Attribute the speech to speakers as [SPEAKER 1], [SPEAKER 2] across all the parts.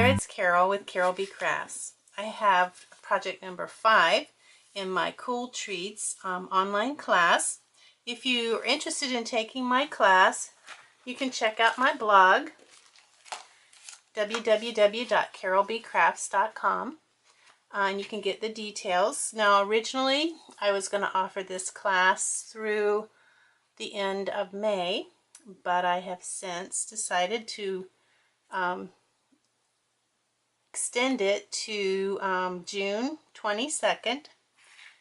[SPEAKER 1] it's Carol with Carol B Crafts. I have project number 5 in my Cool Treats online class. If you are interested in taking my class, you can check out my blog, www.carolbcrafts.com, and you can get the details. Now, originally, I was going to offer this class through the end of May, but I have since decided to extend it to June 22nd.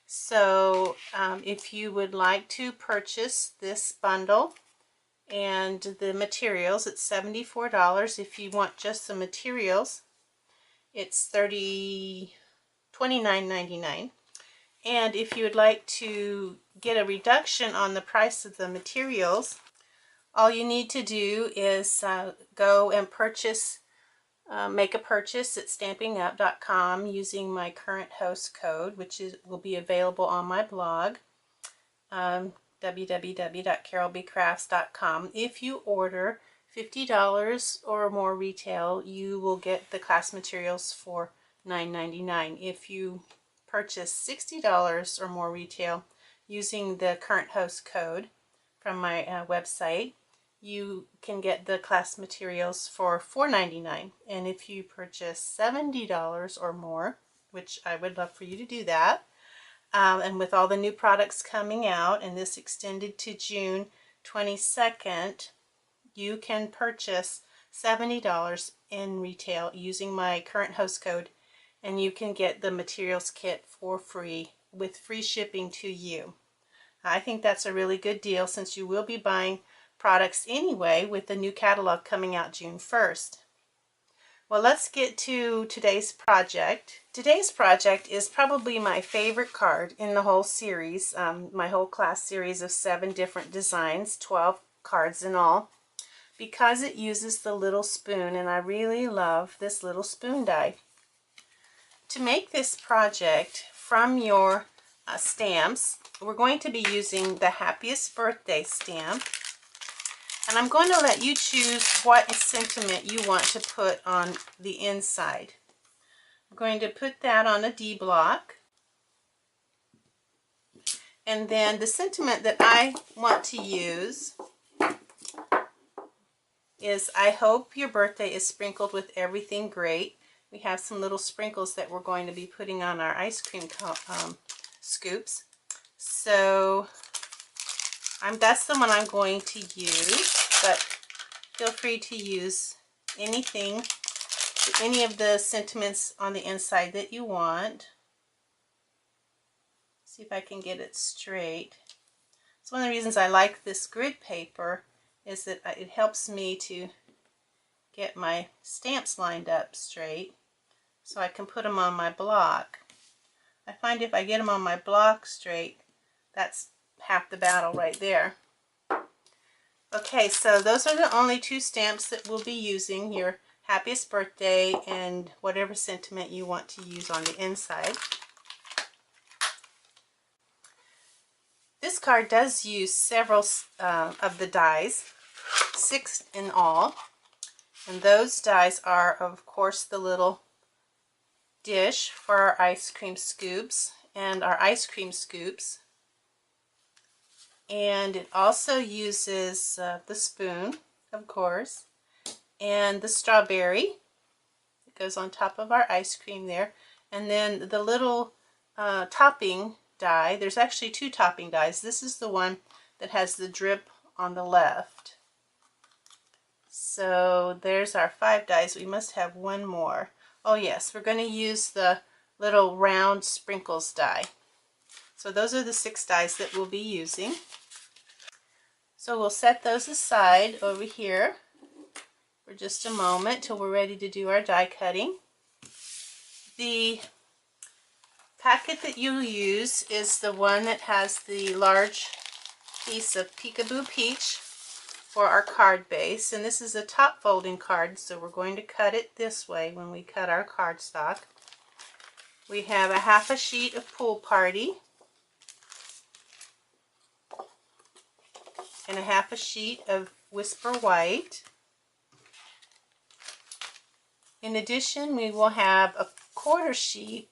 [SPEAKER 1] So if you would like to purchase this bundle and the materials, it's $74. If you want just the materials, it's $29.99. And if you would like to get a reduction on the price of the materials, all you need to do is go and purchase, make a purchase at stampingup.com using my current host code, which will be available on my blog, www.carolbcrafts.com. If you order $50 or more retail, you will get the class materials for $9.99. If you purchase $60 or more retail using the current host code from my website, you can get the class materials for $4.99. And if you purchase $70 or more, which I would love for you to do that, and with all the new products coming out, and this extended to June 22nd, you can purchase $70 in retail using my current host code, and you can get the materials kit for free with free shipping to you. I think that's a really good deal since you will be buying products anyway with the new catalog coming out June 1st. Well, let's get to today's project. Today's project is probably my favorite card in the whole series, my whole class series of 7 different designs, 12 cards in all, because it uses the little spoon, and I really love this little spoon die. To make this project from your stamps, we're going to be using the Happiest Birthday stamp, and I'm going to let you choose what sentiment you want to put on the inside. I'm going to put that on a D block, and then the sentiment that I want to use is, I hope your birthday is sprinkled with everything great. We have some little sprinkles that we're going to be putting on our ice cream scoops. So that's the one I'm going to use, but feel free to use anything, any of the sentiments on the inside that you want. See if I can get it straight. It's one of the reasons I like this grid paper, is that it helps me to get my stamps lined up straight so I can put them on my block. I find if I get them on my block straight, that's half the battle right there. Okay, so those are the only 2 stamps that we'll be using, your Happiest Birthday and whatever sentiment you want to use on the inside. This card does use several of the dies, 6 in all, and those dies are, of course, the little dish for our ice cream scoops and our ice cream scoops. And it also uses the spoon, of course, and the strawberry that goes on top of our ice cream there. And then the little topping die, there's actually 2 topping dies. This is the one that has the drip on the left. So there's our 5 dies. We must have one more. Oh yes, we're going to use the little round sprinkles die. So those are the 6 dies that we'll be using. So we'll set those aside over here for just a moment till we're ready to do our die cutting. The packet that you'll use is the one that has the large piece of Peekaboo Peach for our card base, and this is a top folding card, so we're going to cut it this way when we cut our cardstock. We have a half a sheet of Pool Party and a half a sheet of Whisper White. In addition, we will have a 1/4 sheet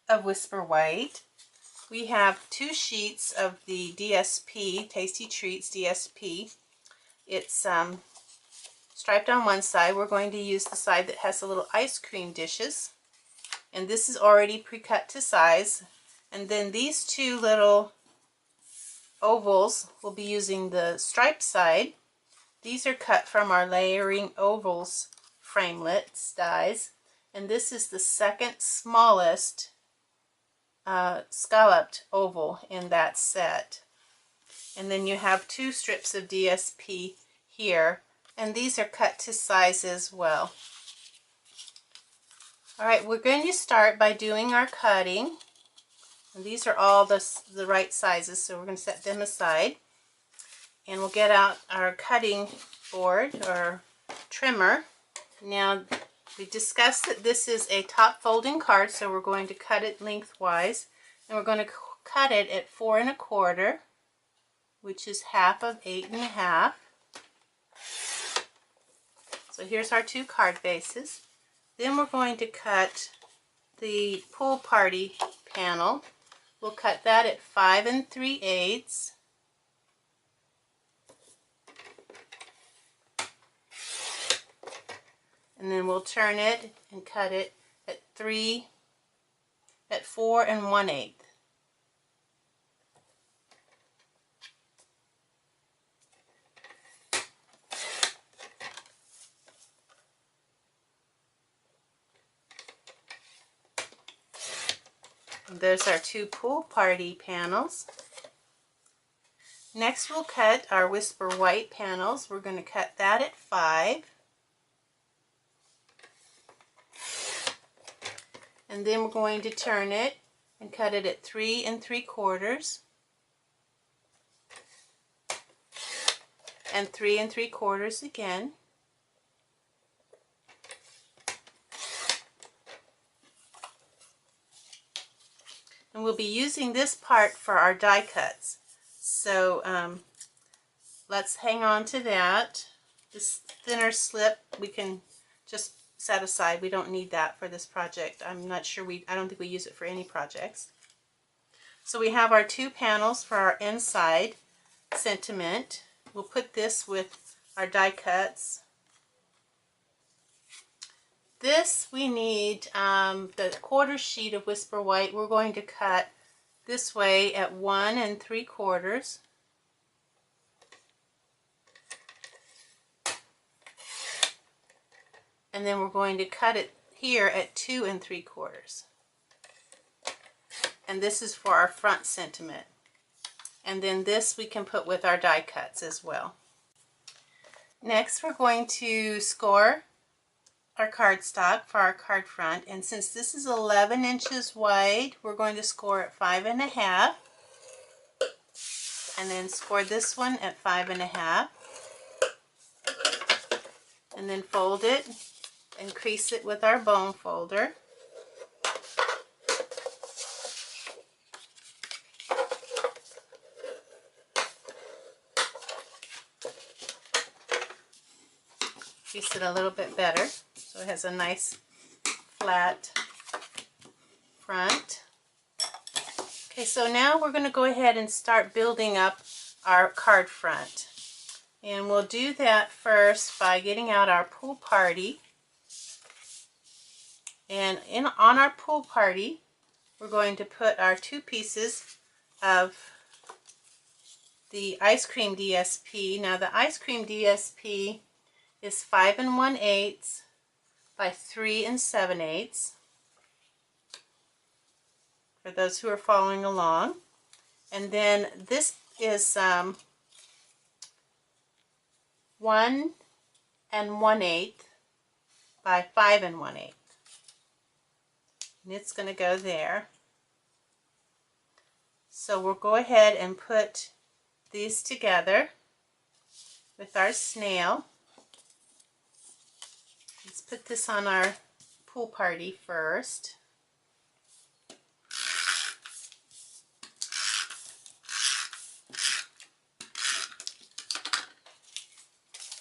[SPEAKER 1] of Whisper White. We have 2 sheets of the DSP, Tasty Treats DSP. It's striped on one side. We're going to use the side that has the little ice cream dishes. And this is already pre-cut to size. And then these 2 little ovals, we'll be using the striped side. These are cut from our Layering Ovals framelits dies. And this is the second smallest scalloped oval in that set. And then you have 2 strips of DSP here, and these are cut to size as well. Alright, we're going to start by doing our cutting. And these are all the right sizes, so we're going to set them aside. And we'll get out our cutting board or trimmer. Now, we discussed that this is a top folding card, so we're going to cut it lengthwise. And we're going to cut it at 4 1/4, which is half of 8 1/2. So here's our 2 card bases. Then we're going to cut the pool party panel. We'll cut that at 5 3/8. And then we'll turn it and cut it at 4 1/8. And there's our 2 pool party panels. Next we'll cut our Whisper White panels. We're going to cut that at 5. And then we're going to turn it and cut it at 3 3/4 and 3 3/4 again. And we'll be using this part for our die cuts. So let's hang on to that. This thinner slip we can just set aside. We don't need that for this project. I'm not sure I don't think we use it for any projects. So we have our 2 panels for our inside sentiment. We'll put this with our die cuts. This we need the 1/4 sheet of Whisper White. We're going to cut this way at 1 3/4. And then we're going to cut it here at 2 3/4. And this is for our front sentiment. And then this we can put with our die cuts as well. Next we're going to score our cardstock for our card front. And since this is 11 inches wide, we're going to score at 5 1/2. And then score this one at 5 1/2. And then fold it and crease it with our bone folder. Crease it a little bit better so it has a nice flat front. Okay, so now we're going to go ahead and start building up our card front. And we'll do that first by getting out our pool party. And on our pool party, we're going to put our 2 pieces of the ice cream DSP. Now the ice cream DSP is 5 1/8 by 3 7/8. For those who are following along. And then this is 1 1/8 by 5 1/8. And it's going to go there. So we'll go ahead and put these together with our snail. Let's put this on our pool party first.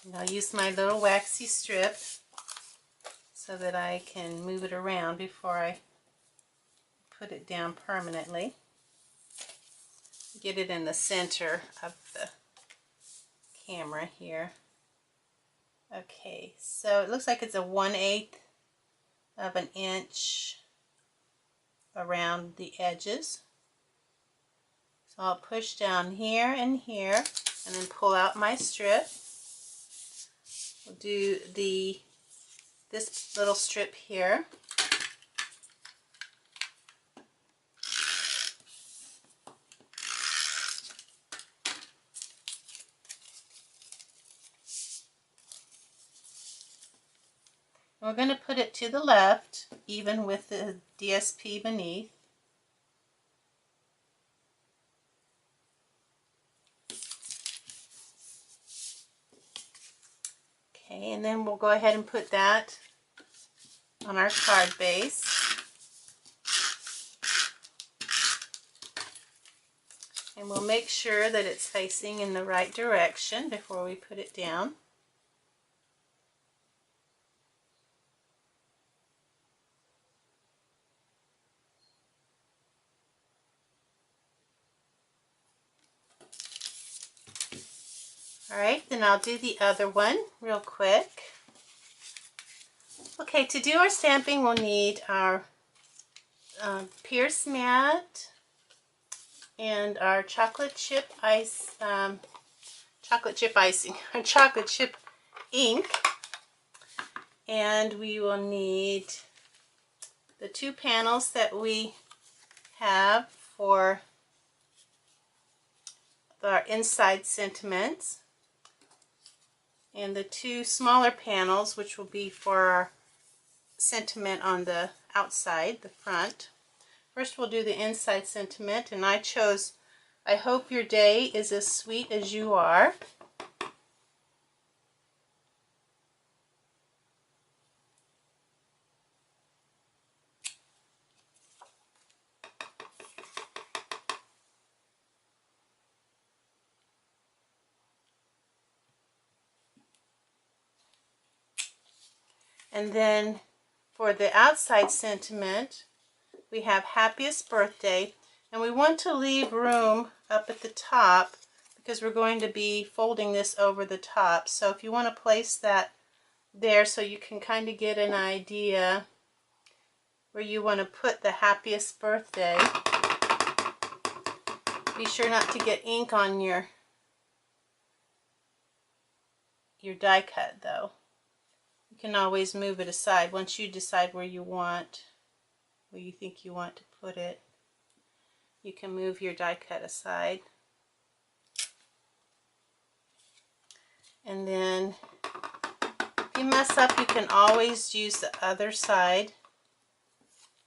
[SPEAKER 1] And I'll use my little waxy strip. So so that I can move it around before I put it down permanently. Get it in the center of the camera here. Okay, so it looks like it's a 1/8 of an inch around the edges. So I'll push down here and here and then pull out my strip. We'll do this little strip here. We're going to put it to the left, even with the DSP beneath. Okay, and then we'll go ahead and put that on our card base. And we'll make sure that it's facing in the right direction before we put it down. Alright, then I'll do the other one real quick. Okay, to do our stamping we'll need our Pierce mat and our chocolate chip icing, our chocolate chip ink, and we will need the 2 panels that we have for our inside sentiments, and the 2 smaller panels which will be for our sentiment on the outside, the front. First we'll do the inside sentiment, and I chose, I hope your day is as sweet as you are. And then for the outside sentiment, we have happiest birthday, and we want to leave room up at the top because we're going to be folding this over the top. So if you want to place that there so you can kind of get an idea where you want to put the happiest birthday. Be sure not to get ink on your die cut though. You can always move it aside once you decide where you think you want to put it. You can move your die cut aside. And then if you mess up, you can always use the other side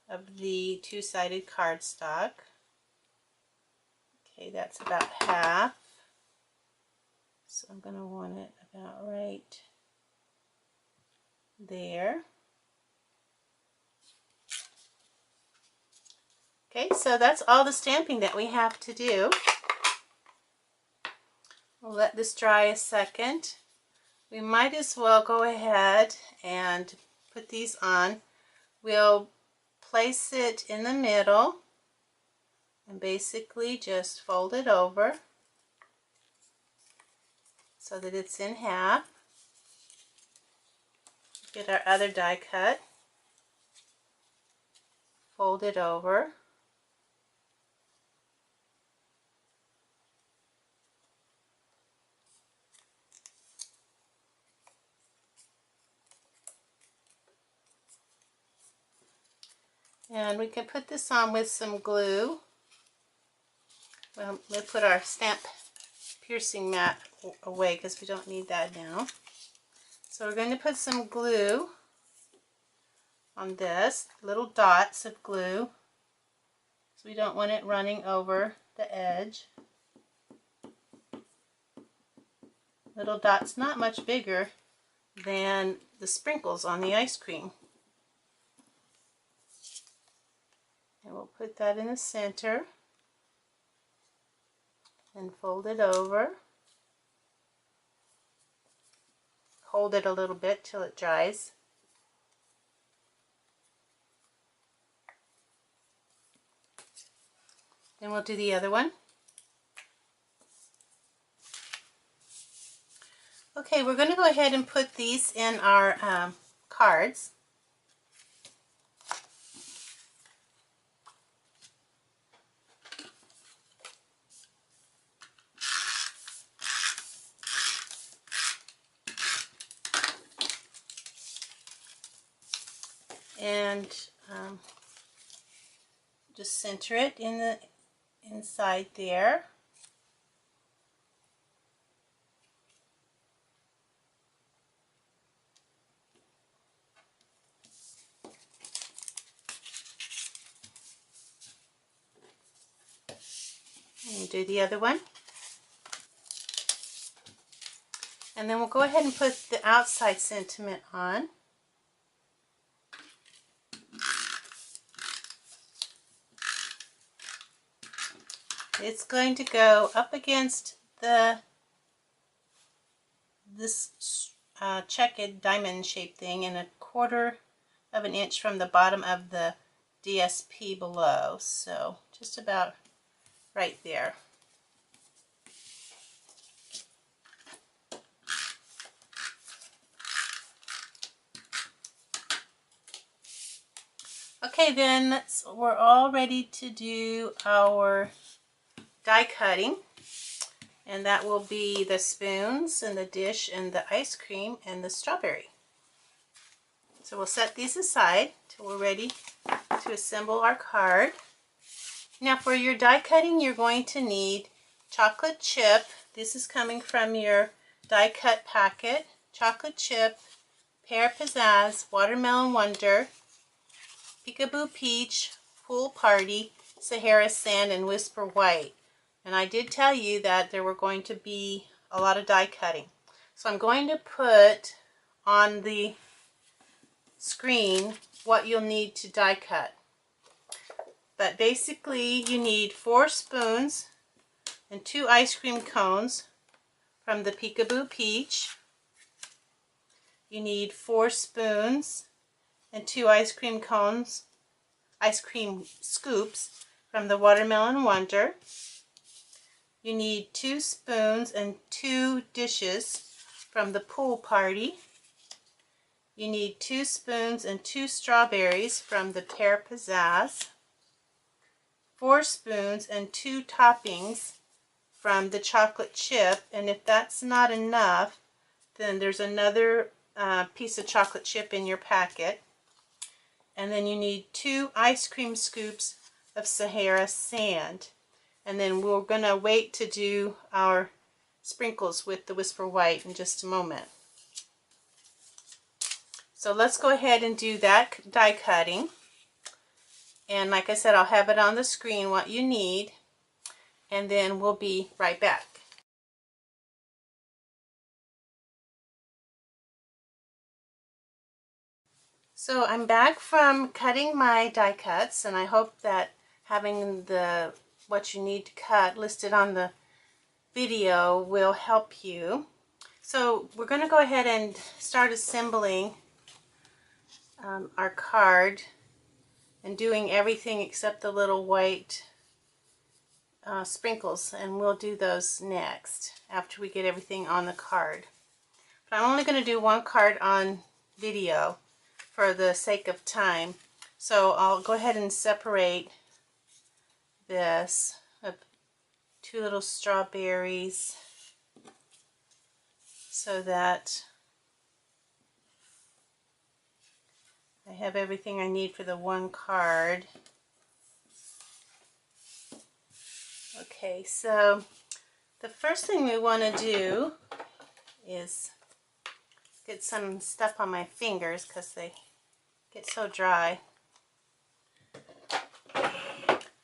[SPEAKER 1] of the 2-sided cardstock. Okay, that's about half. So I'm going to want it about right there. Okay, so that's all the stamping that we have to do. We'll let this dry a second. We might as well go ahead and put these on. We'll place it in the middle and basically just fold it over so that it's in half. Get our other die cut, fold it over. And we can put this on with some glue. Well, we'll put our stamp piercing mat away because we don't need that now. So we're going to put some glue on this, little dots of glue, so we don't want it running over the edge. Little dots not much bigger than the sprinkles on the ice cream. And we'll put that in the center and fold it over. Hold it a little bit till it dries. Then we'll do the other one. Okay, we're going to go ahead and put these in our cards. And just center it in the inside there. And do the other one. And then we'll go ahead and put the outside sentiment on. It's going to go up against this checked diamond shaped thing and 1/4 of an inch from the bottom of the DSP below. So just about right there. Okay, then we're all ready to do our die cutting, and that will be the spoons and the dish and the ice cream and the strawberry. So we'll set these aside till we're ready to assemble our card. Now for your die cutting, you're going to need chocolate chip. This is coming from your die cut packet. Chocolate chip, pear pizzazz, watermelon wonder, peekaboo peach, pool party, Sahara sand, and whisper white. And I did tell you that there were going to be a lot of die cutting. So I'm going to put on the screen what you'll need to die cut. But basically you need 4 spoons and 2 ice cream cones from the Peekaboo Peach. You need 4 spoons and 2 ice cream cones, ice cream scoops from the Watermelon Wonder. You need 2 spoons and 2 dishes from the Pool Party. You need 2 spoons and 2 strawberries from the Pear Pizzazz, 4 spoons and 2 toppings from the chocolate chip, and if that's not enough, then there's another piece of chocolate chip in your packet. And then you need 2 ice cream scoops of Sahara sand. And then we're going to wait to do our sprinkles with the Whisper White in just a moment. So let's go ahead and do that die cutting. And like I said, I'll have it on the screen what you need, and then we'll be right back. So I'm back from cutting my die cuts, and I hope that having what you need to cut listed on the video will help you. So we're going to go ahead and start assembling our card and doing everything except the little white sprinkles, and we'll do those next after we get everything on the card. But I'm only going to do one card on video for the sake of time, so I'll go ahead and separate this of 2 little strawberries so that I have everything I need for the one card. Okay, so the first thing we want to do is get some stuff on my fingers because they get so dry.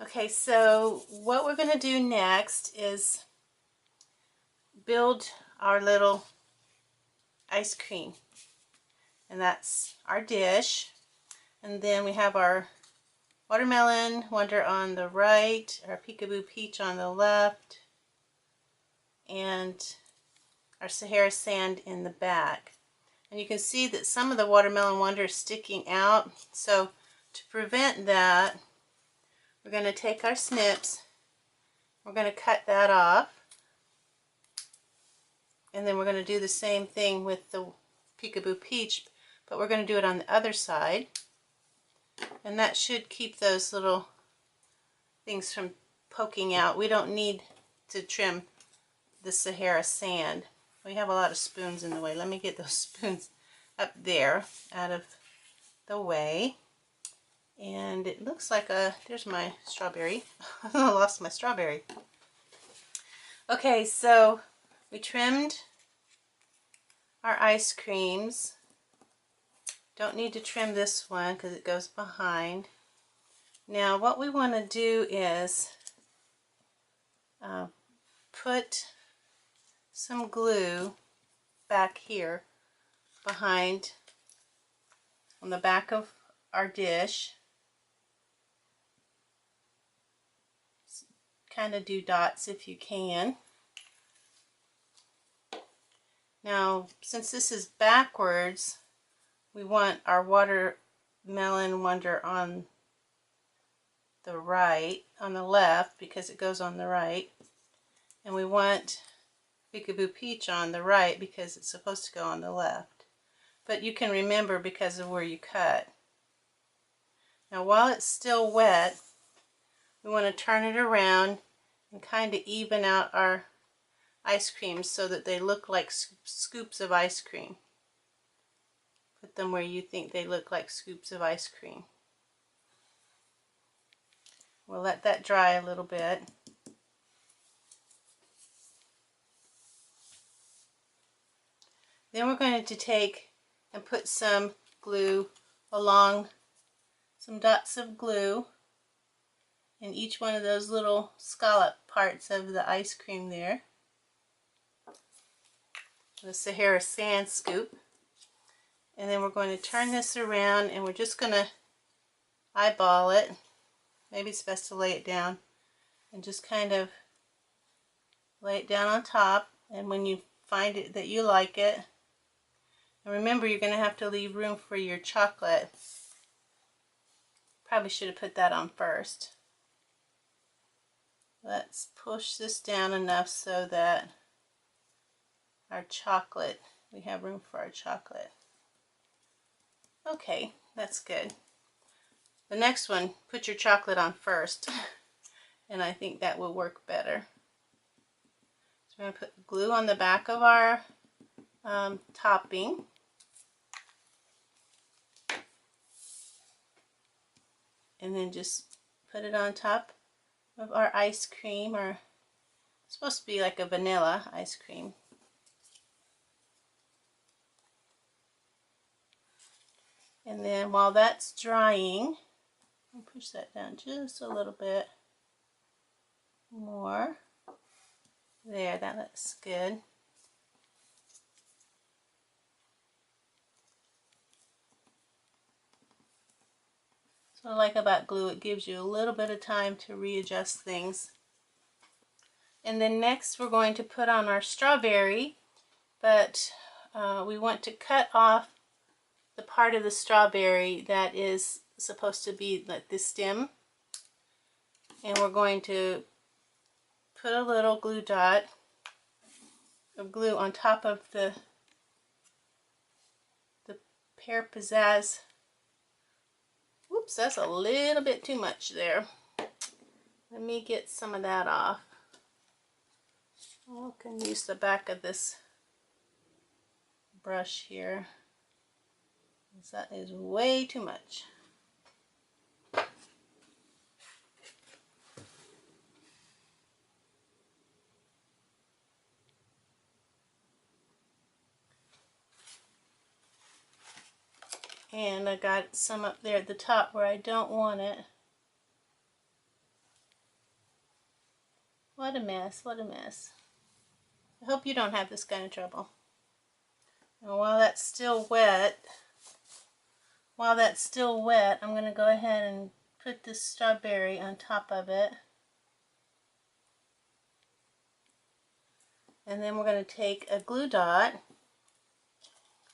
[SPEAKER 1] Okay, so what we're going to do next is build our little ice cream, and that's our dish. And then we have our Watermelon Wonder on the right, our Peekaboo Peach on the left, and our Sahara Sand in the back. And you can see that some of the Watermelon Wonder is sticking out, so to prevent that, we're going to take our snips We're going to cut that off. And then we're going to do the same thing with the Peekaboo Peach, but we're going to do it on the other side. And that should keep those little things from poking out. We don't need to trim the Sahara sand. We have a lot of spoons in the way. Let me get those spoons up there out of the way. And it looks like there's my strawberry. I lost my strawberry. Okay, so we trimmed our ice creams. Don't need to trim this one because it goes behind. Now what we want to do is put some glue back here behind on the back of our dish. Kind of do dots if you can. Now since this is backwards, we want our watermelon wonder on the right, on the left because it goes on the right, and we want Peekaboo Peach on the right because it's supposed to go on the left. But you can remember because of where you cut. Now while it's still wet, we want to turn it around and kind of even out our ice creams so that they look like scoops of ice cream. Put them where you think they look like scoops of ice cream. We'll let that dry a little bit. Then we're going to take and put some glue along, some dots of glue in each one of those little scallop parts of the ice cream there. The Sahara sand scoop. And then we're going to turn this around and we're just going to eyeball it. Maybe it's best to lay it down and just kind of lay it down on top. And when you find it that you like it, and remember you're going to have to leave room for your chocolate. Probably should have put that on first. Let's push this down enough so that our chocolate, we have room for our chocolate. Okay, that's good. The next one, put your chocolate on first, and I think that will work better. So we're going to put glue on the back of our topping. And then just put it on top of our ice cream, or it's supposed to be like a vanilla ice cream. And then while that's drying, I'll push that down just a little bit more. There, that looks good. So what I like about glue, it gives you a little bit of time to readjust things. And then next we're going to put on our strawberry, but we want to cut off the part of the strawberry that is supposed to be like the stem. And we're going to put a little glue dot of glue on top of the Pear Pizzazz. Whoops, that's a little bit too much there. Let me get some of that off. I can use the back of this brush here. That is way too much. And I got some up there at the top where I don't want it. What a mess, what a mess. I hope you don't have this kind of trouble. And while that's still wet, I'm going to go ahead and put this strawberry on top of it. And then we're going to take a glue dot,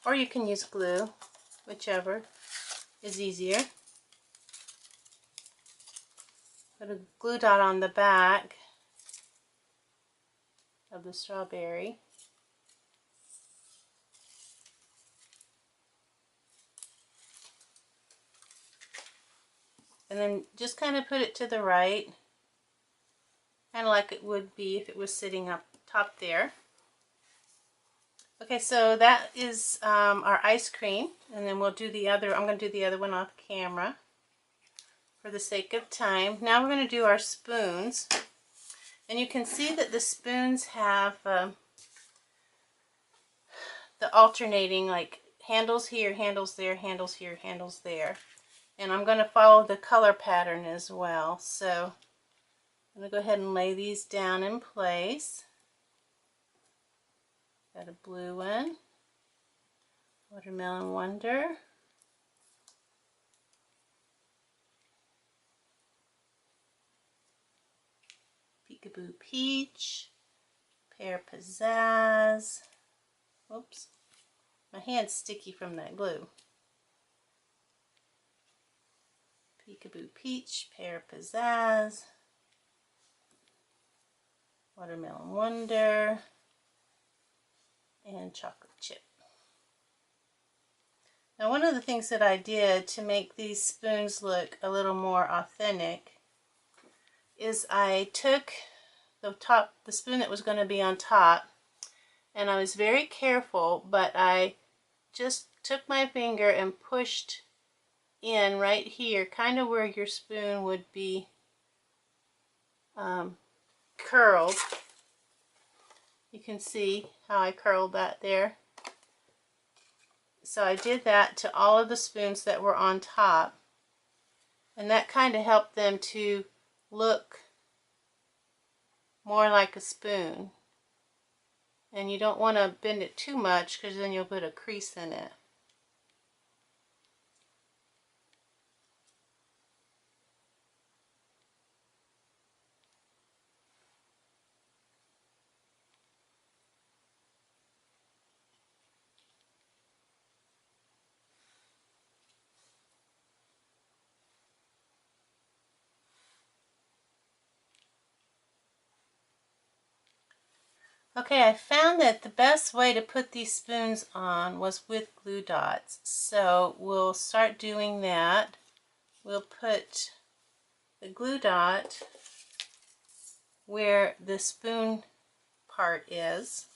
[SPEAKER 1] or you can use glue, whichever is easier. Put a glue dot on the back of the strawberry. And then just kind of put it to the right, kind of like it would be if it was sitting up top there. Okay, so that is our ice cream, and then we'll do the other. I'm going to do the other one off camera for the sake of time. Now we're going to do our spoons, and you can see that the spoons have the alternating, like handles here, handles there, handles here, handles there. And I'm going to follow the color pattern as well. So I'm going to go ahead and lay these down in place. Got a blue one, Watermelon Wonder, Peekaboo Peach, Pear Pizzazz. Oops, my hand's sticky from that glue. Peekaboo Peach, Pear Pizzazz, Watermelon Wonder, and Chocolate Chip. Now, one of the things that I did to make these spoons look a little more authentic is I took the spoon that was going to be on top, and I was very careful, but I just took my finger and pushed in right here, kind of where your spoon would be curled. You can see how I curled that there. So I did that to all of the spoons that were on top, and that kind of helped them to look more like a spoon. And you don't want to bend it too much, because then you'll put a crease in it. Okay, I found that the best way to put these spoons on was with glue dots. So we'll start doing that. We'll put the glue dot where the spoon part is,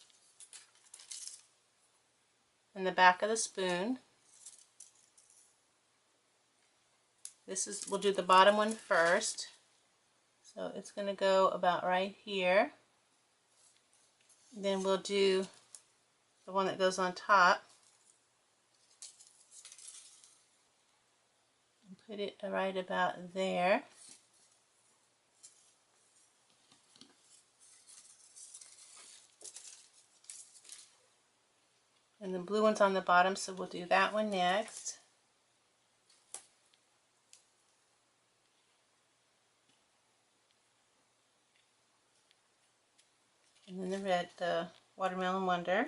[SPEAKER 1] in the back of the spoon. We'll do the bottom one first. So it's going to go about right here. Then we'll do the one that goes on top. And put it right about there. And the blue one's on the bottom, so we'll do that one next. And then the red, the Watermelon Wonder.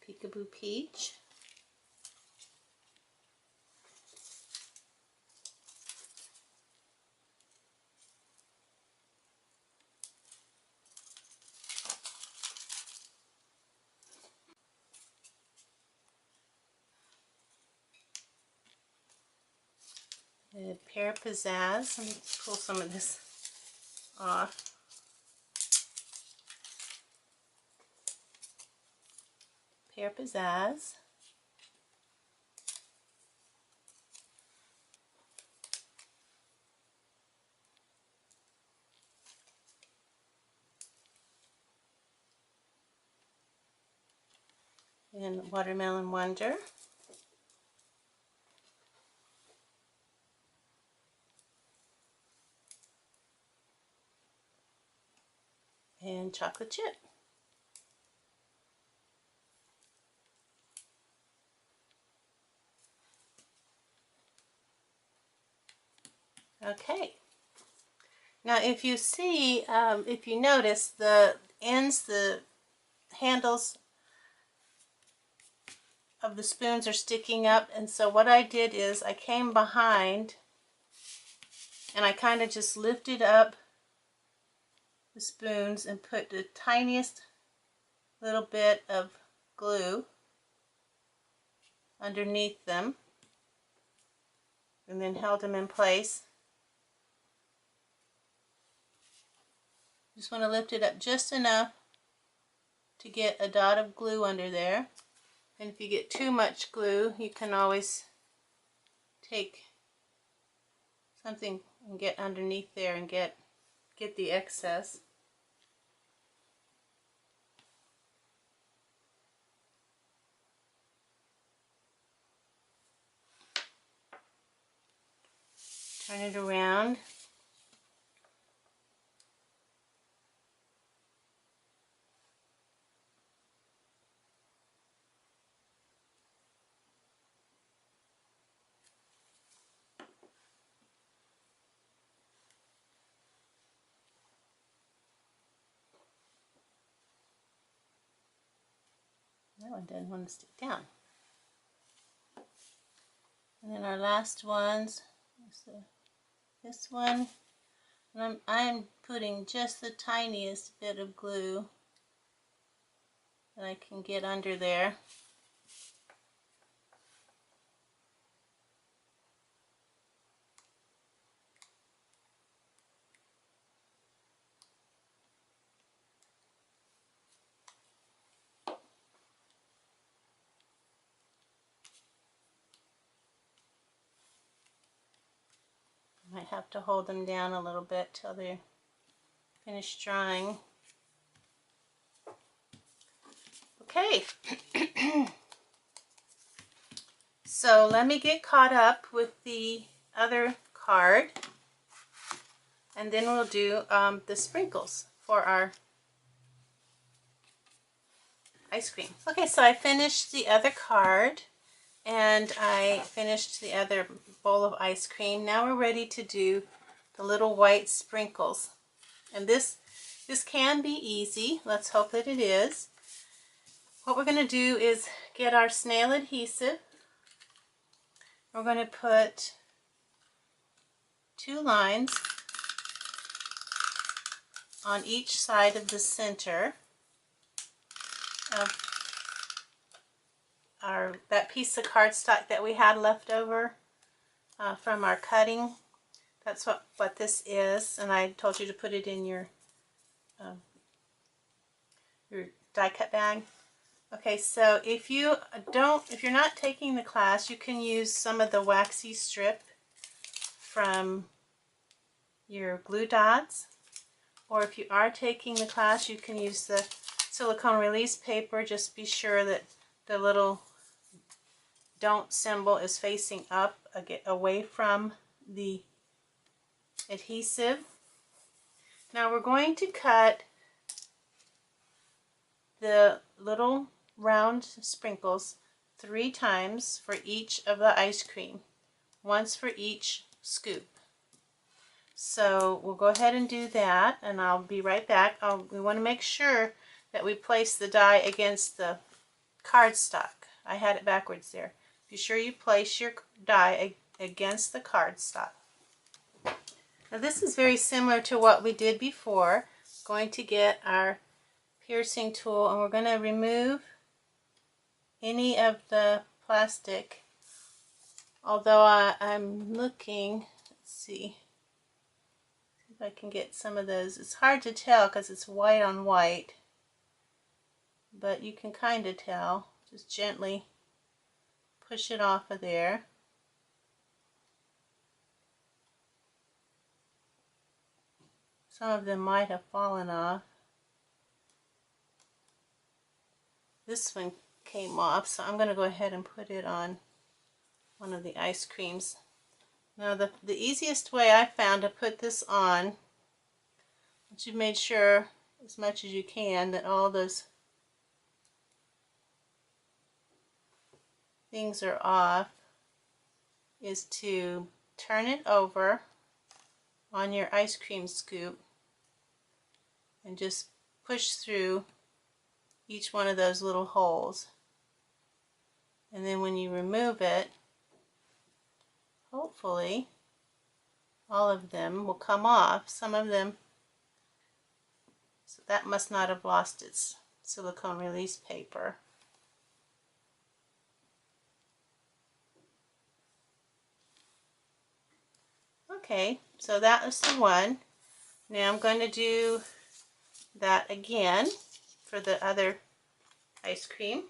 [SPEAKER 1] Peekaboo Peach. The Pear Pizzazz. Let me pull some of this off. Pear Pizzazz. And Watermelon Wonder. And Chocolate Chip. Okay. Now if you see, if you notice, the ends, the handles of the spoons are sticking up, and so what I did is I came behind and I kind of just lifted up the spoons and put the tiniest little bit of glue underneath them and then held them in place. Just want to lift it up just enough to get a dot of glue under there. And if you get too much glue, you can always take something and get underneath there and get the excess. Turn it around. That one doesn't want to stick down. And then our last ones, this one, and I'm putting just the tiniest bit of glue that I can get under there. Might have to hold them down a little bit till they're finished drying. Okay, so let me get caught up with the other card, and then we'll do the sprinkles for our ice cream. Okay, so I finished the other card and I finished the other bowl of ice cream. Now we're ready to do the little white sprinkles. And this can be easy. Let's hope that it is. What we're going to do is get our snail adhesive. We're going to put 2 lines on each side of the center of that piece of cardstock that we had left over from our cutting. That's what this is, and I told you to put it in your die cut bag. Okay, so if you're not taking the class, you can use some of the waxy strip from your glue dots, or if you are taking the class, you can use the silicone release paper. Just be sure that the little don't symbol is facing up away from the adhesive. Now we're going to cut the little round sprinkles 3 times for each of the ice cream, once for each scoop. So we'll go ahead and do that, and I'll be right back. We want to make sure that we place the die against the cardstock. I had it backwards there. Be sure you place your die against the cardstock. Now this is very similar to what we did before. Going to get our piercing tool, and we're going to remove any of the plastic. Although I'm looking, let's see if I can get some of those. It's hard to tell because it's white on white, but you can kind of tell. Just gently push it off of there. Some of them might have fallen off. This one came off, so I'm going to go ahead and put it on one of the ice creams. Now the easiest way I found to put this on, once you've made sure as much as you can that all those things are off, is to turn it over on your ice cream scoop and just push through each one of those little holes. And then when you remove it, hopefully all of them will come off. Some of them, so that must not have lost its silicone release paper. Okay, so that was the one. Now I'm going to do that again for the other ice cream.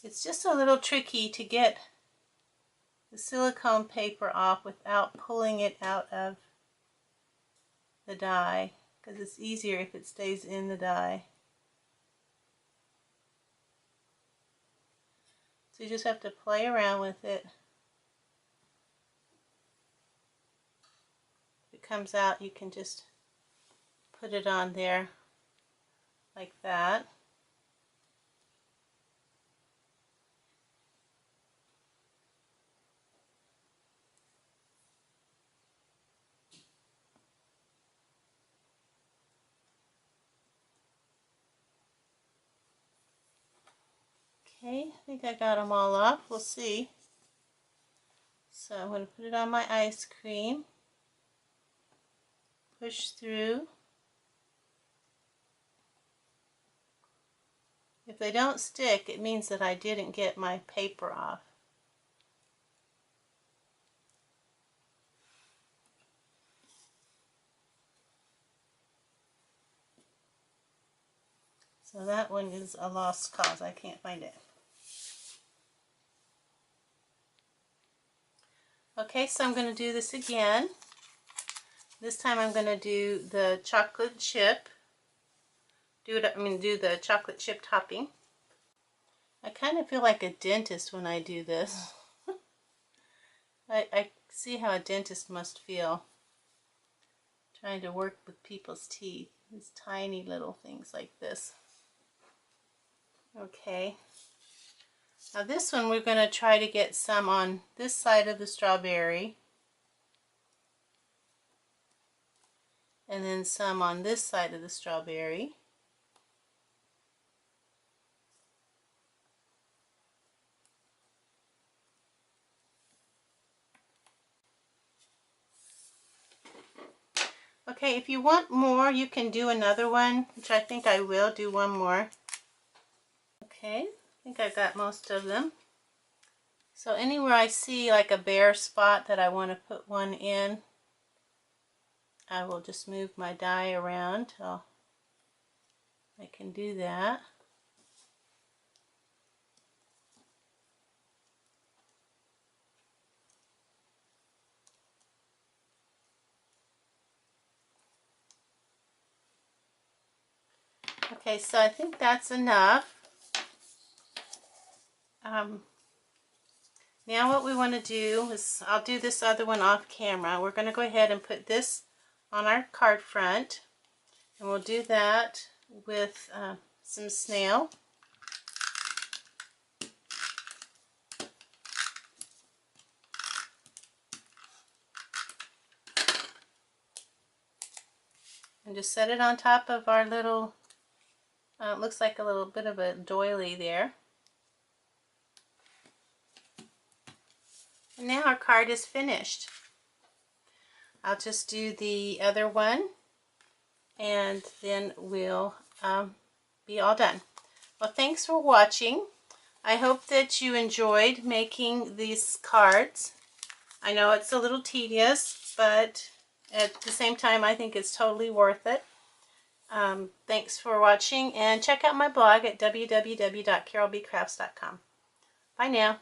[SPEAKER 1] It's just a little tricky to get the silicone paper off without pulling it out of the die, because it's easier if it stays in the die. So you just have to play around with it. If it comes out, you can just put it on there like that. Okay, I think I got them all off. We'll see. So I'm going to put it on my ice cream. Push through. If they don't stick, it means that I didn't get my paper off. So that one is a lost cause. I can't find it. Okay, so I'm going to do this again. This time I'm going to do the chocolate chip. Do the chocolate chip topping. I kind of feel like a dentist when I do this. I see how a dentist must feel trying to work with people's teeth. These tiny little things like this. Okay. Now this one we're going to try to get some on this side of the strawberry. And then some on this side of the strawberry. Okay, if you want more, you can do another one, which I think I will do one more. Okay, I think I got most of them. So anywhere I see like a bare spot that I want to put one in, I will just move my die around till I can do that. Okay, so I think that's enough. Now what we want to do is, I'll do this other one off camera. We're going to go ahead and put this on our card front. And we'll do that with some snail. And just set it on top of our little, it looks like a little bit of a doily there. And now our card is finished. I'll just do the other one and then we'll be all done. Well, thanks for watching. I hope that you enjoyed making these cards. I know it's a little tedious, but at the same time I think it's totally worth it. Thanks for watching, and check out my blog at www.carolbcrafts.com. Bye now.